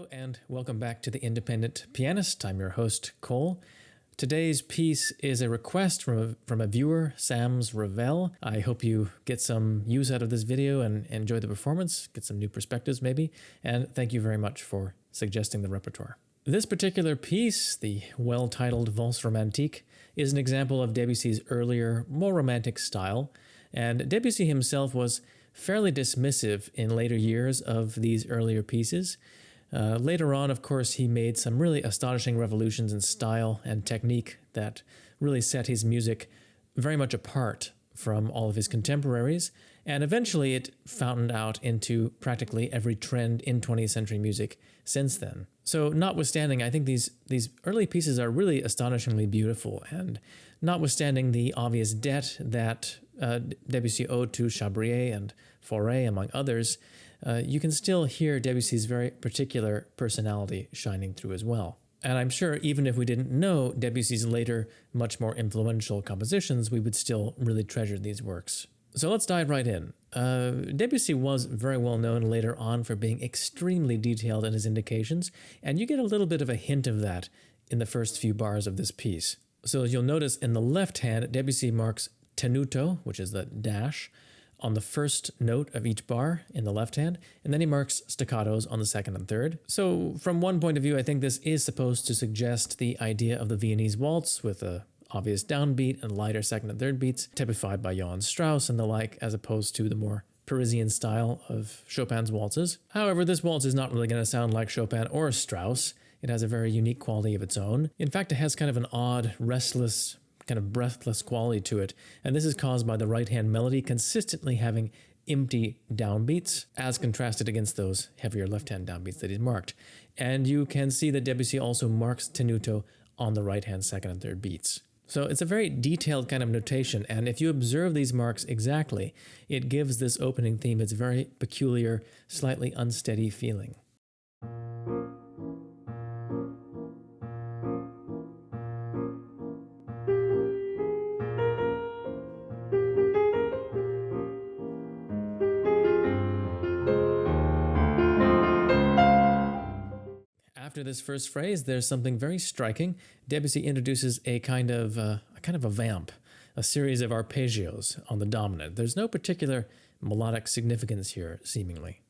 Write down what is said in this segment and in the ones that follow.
Hello and welcome back to The Independent Pianist. I'm your host, Cole. Today's piece is a request from a viewer, Sam's Ravel. I hope you get some use out of this video and enjoy the performance, get some new perspectives maybe, and thank you very much for suggesting the repertoire. This particular piece, the well-titled Valse Romantique, is an example of Debussy's earlier, more romantic style, and Debussy himself was fairly dismissive in later years of these earlier pieces. Later on, of course, he made some really astonishing revolutions in style and technique that really set his music very much apart from all of his contemporaries, and eventually it fountained out into practically every trend in 20th century music since then. So notwithstanding, I think these early pieces are really astonishingly beautiful, and notwithstanding the obvious debt that Debussy owed to Chabrier and Fauré, among others, you can still hear Debussy's very particular personality shining through as well. And I'm sure even if we didn't know Debussy's later, much more influential compositions, we would still really treasure these works. So let's dive right in. Debussy was very well known later on for being extremely detailed in his indications, and you get a little bit of a hint of that in the first few bars of this piece. So as you'll notice in the left hand, Debussy marks tenuto, which is the dash, on the first note of each bar in the left hand, and then he marks staccatos on the second and third. So from one point of view, I think this is supposed to suggest the idea of the Viennese waltz with a obvious downbeat and lighter second and third beats, typified by Johann Strauss and the like, as opposed to the more Parisian style of Chopin's waltzes. However, this waltz is not really going to sound like Chopin or Strauss. It has a very unique quality of its own. In fact, it has kind of an odd, restless, kind of breathless quality to it, and this is caused by the right-hand melody consistently having empty downbeats, as contrasted against those heavier left-hand downbeats that he's marked. And you can see that Debussy also marks tenuto on the right-hand second and third beats. So it's a very detailed kind of notation, and if you observe these marks exactly, it gives this opening theme its very peculiar, slightly unsteady feeling. After this first phrase, there's something very striking. Debussy introduces a kind of a vamp, a series of arpeggios on the dominant. There's no particular melodic significance here, seemingly.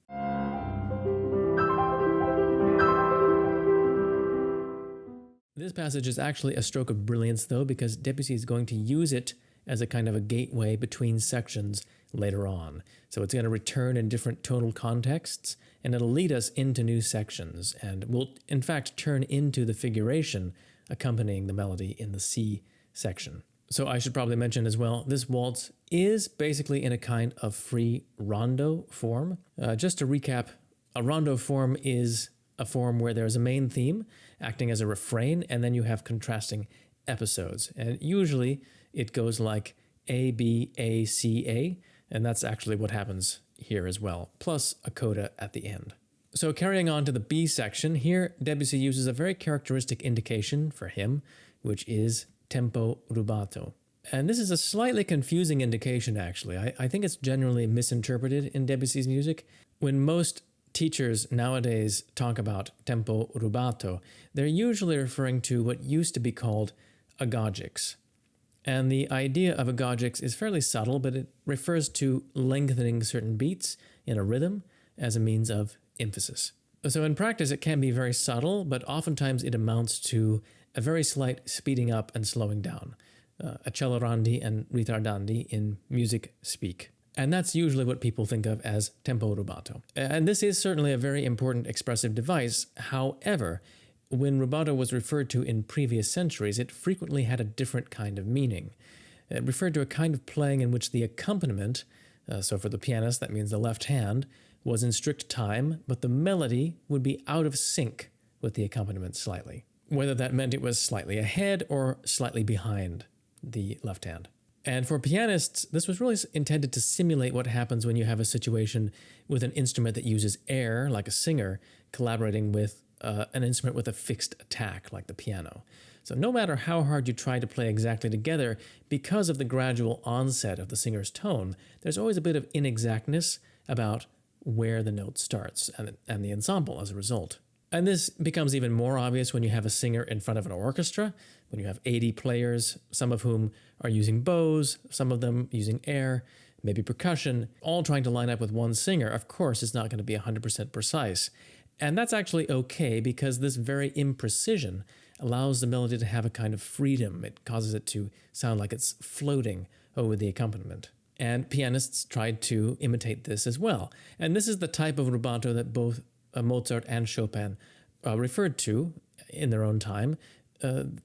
This passage is actually a stroke of brilliance, though, because Debussy is going to use it as a kind of a gateway between sections later on. So it's going to return in different tonal contexts, and it'll lead us into new sections, and will in fact turn into the figuration accompanying the melody in the C section. So I should probably mention as well, this waltz is basically in a kind of free rondo form. Just to recap, a rondo form is a form where there's a main theme acting as a refrain, and then you have contrasting episodes. And usually it goes like A, B, A, C, A, and that's actually what happens here as well, plus a coda at the end. So carrying on to the B section, here Debussy uses a very characteristic indication for him, which is tempo rubato. And this is a slightly confusing indication, actually. I think it's generally misinterpreted in Debussy's music. When most teachers nowadays talk about tempo rubato, they're usually referring to what used to be called agogix. And the idea of agogix is fairly subtle, but it refers to lengthening certain beats in a rhythm as a means of emphasis. So in practice, it can be very subtle, but oftentimes it amounts to a very slight speeding up and slowing down, accelerandi and ritardandi in music speak. And that's usually what people think of as tempo rubato. And this is certainly a very important expressive device. However, when rubato was referred to in previous centuries, it frequently had a different kind of meaning. It referred to a kind of playing in which the accompaniment, so for the pianist that means the left hand, was in strict time, but the melody would be out of sync with the accompaniment slightly, whether that meant it was slightly ahead or slightly behind the left hand. And for pianists, this was really intended to simulate what happens when you have a situation with an instrument that uses air, like a singer, collaborating with an instrument with a fixed attack, like the piano. So no matter how hard you try to play exactly together, because of the gradual onset of the singer's tone, there's always a bit of inexactness about where the note starts, and the ensemble as a result. And this becomes even more obvious when you have a singer in front of an orchestra, when you have 80 players, some of whom are using bows, some of them using air, maybe percussion, all trying to line up with one singer. Of course, it's not going to be 100% precise. And that's actually okay because this very imprecision allows the melody to have a kind of freedom. It causes it to sound like it's floating over the accompaniment. And pianists tried to imitate this as well. And this is the type of rubato that both Mozart and Chopin referred to in their own time.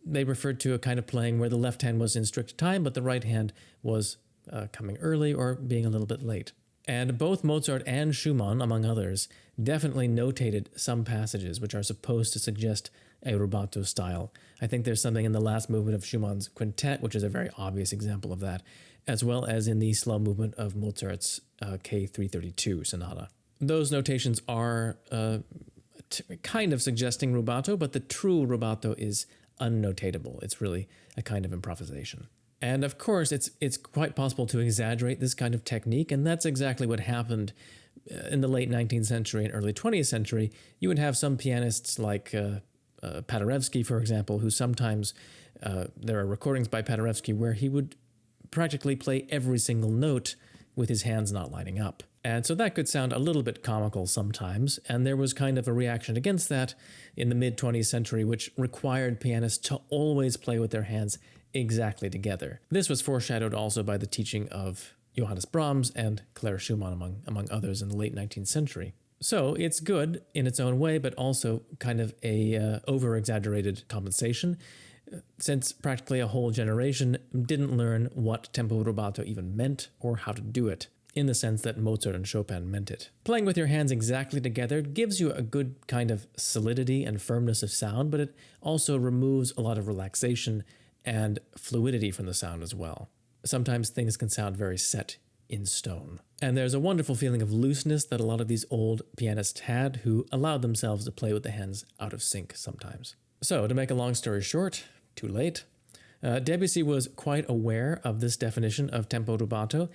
They referred to a kind of playing where the left hand was in strict time, but the right hand was coming early or being a little bit late. And both Mozart and Schumann, among others, definitely notated some passages which are supposed to suggest a rubato style. I think there's something in the last movement of Schumann's quintet, which is a very obvious example of that, as well as in the slow movement of Mozart's K332 sonata. Those notations are kind of suggesting rubato, but the true rubato is unnotatable. It's really a kind of improvisation. And of course, it's quite possible to exaggerate this kind of technique, and that's exactly what happened in the late 19th century and early 20th century. You would have some pianists like Paderewski, for example, who sometimes, there are recordings by Paderewski where he would practically play every single note with his hands not lining up. And so that could sound a little bit comical sometimes, and there was kind of a reaction against that in the mid-20th century, which required pianists to always play with their hands exactly together. This was foreshadowed also by the teaching of Johannes Brahms and Clara Schumann, among others, in the late 19th century. So it's good in its own way, but also kind of a over-exaggerated compensation, since practically a whole generation didn't learn what tempo rubato even meant or how to do it, in the sense that Mozart and Chopin meant it. Playing with your hands exactly together gives you a good kind of solidity and firmness of sound, but it also removes a lot of relaxation and fluidity from the sound as well. Sometimes things can sound very set in stone. And there's a wonderful feeling of looseness that a lot of these old pianists had who allowed themselves to play with the hands out of sync sometimes. So, to make a long story short, too late, Debussy was quite aware of this definition of tempo rubato.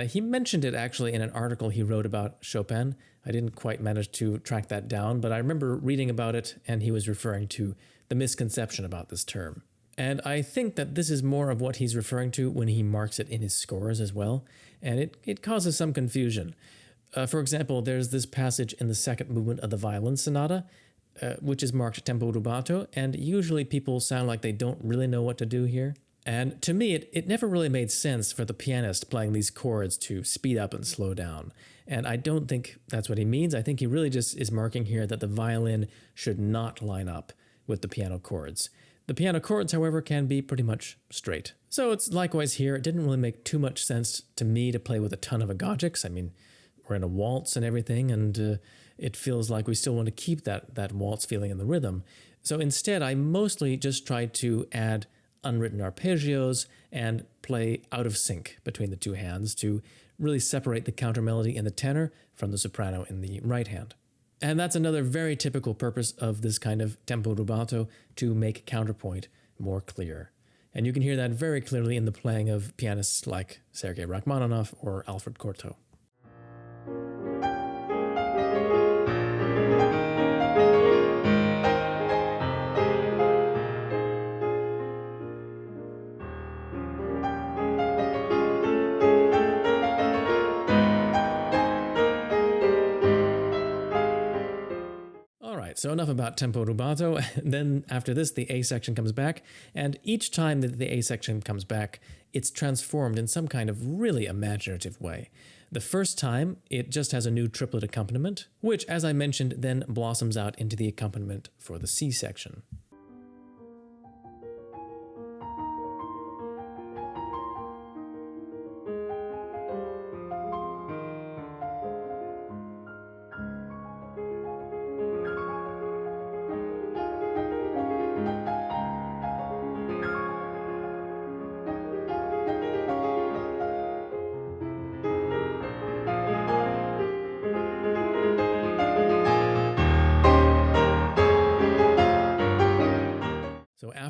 He mentioned it actually in an article he wrote about Chopin. I didn't quite manage to track that down, but I remember reading about it, and he was referring to the misconception about this term. And I think that this is more of what he's referring to when he marks it in his scores as well, and it causes some confusion. For example, there's this passage in the second movement of the violin sonata, which is marked tempo rubato, and usually people sound like they don't really know what to do here. And to me, it never really made sense for the pianist playing these chords to speed up and slow down. And I don't think that's what he means. I think he really just is marking here that the violin should not line up with the piano chords. The piano chords, however, can be pretty much straight. So it's likewise here. It didn't really make too much sense to me to play with a ton of agogics. I mean, we're in a waltz and everything, and it feels like we still want to keep that waltz feeling in the rhythm. So instead, I mostly just tried to add unwritten arpeggios and play out of sync between the two hands to really separate the counter melody in the tenor from the soprano in the right hand. And that's another very typical purpose of this kind of tempo rubato, to make counterpoint more clear. And you can hear that very clearly in the playing of pianists like Sergei Rachmaninoff or Alfred Cortot. So enough about tempo rubato. Then after this, the A section comes back, and each time that the A section comes back, it's transformed in some kind of really imaginative way. The first time, it just has a new triplet accompaniment, which, as I mentioned, then blossoms out into the accompaniment for the C section.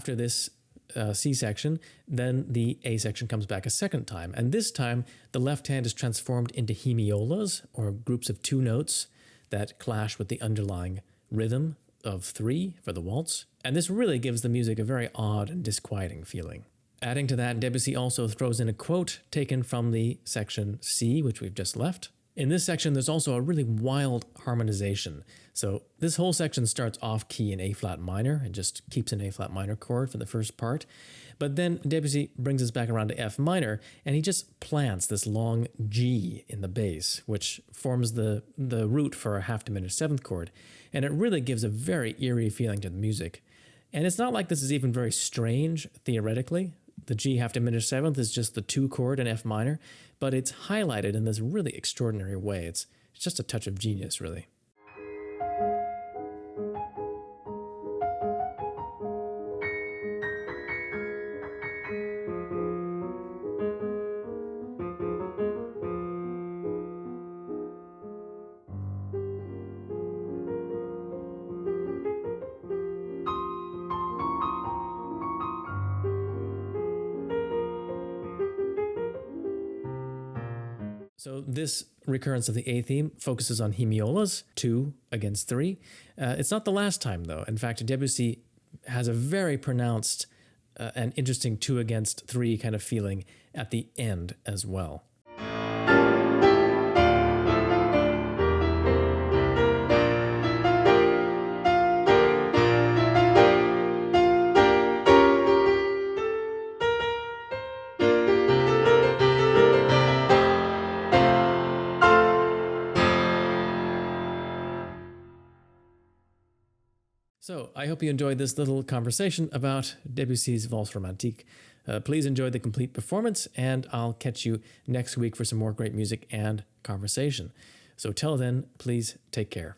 After this C section, then the A section comes back a second time. And this time, the left hand is transformed into hemiolas, or groups of two notes that clash with the underlying rhythm of 3 for the waltz, and this really gives the music a very odd and disquieting feeling. Adding to that, Debussy also throws in a quote taken from the section C, which we've just left. In this section, there's also a really wild harmonization. So this whole section starts off key in A flat minor and just keeps an A flat minor chord for the first part. But then Debussy brings us back around to F minor, and he just plants this long G in the bass, which forms the root for a half diminished seventh chord. And it really gives a very eerie feeling to the music. And it's not like this is even very strange theoretically. The G half diminished seventh is just the 2 chord in F minor, but it's highlighted in this really extraordinary way. It's just a touch of genius, really. So this recurrence of the A theme focuses on hemiolas, 2 against 3. It's not the last time, though. In fact, Debussy has a very pronounced and interesting 2 against 3 kind of feeling at the end as well. So I hope you enjoyed this little conversation about Debussy's Valse Romantique. Please enjoy the complete performance, and I'll catch you next week for some more great music and conversation. So till then, please take care.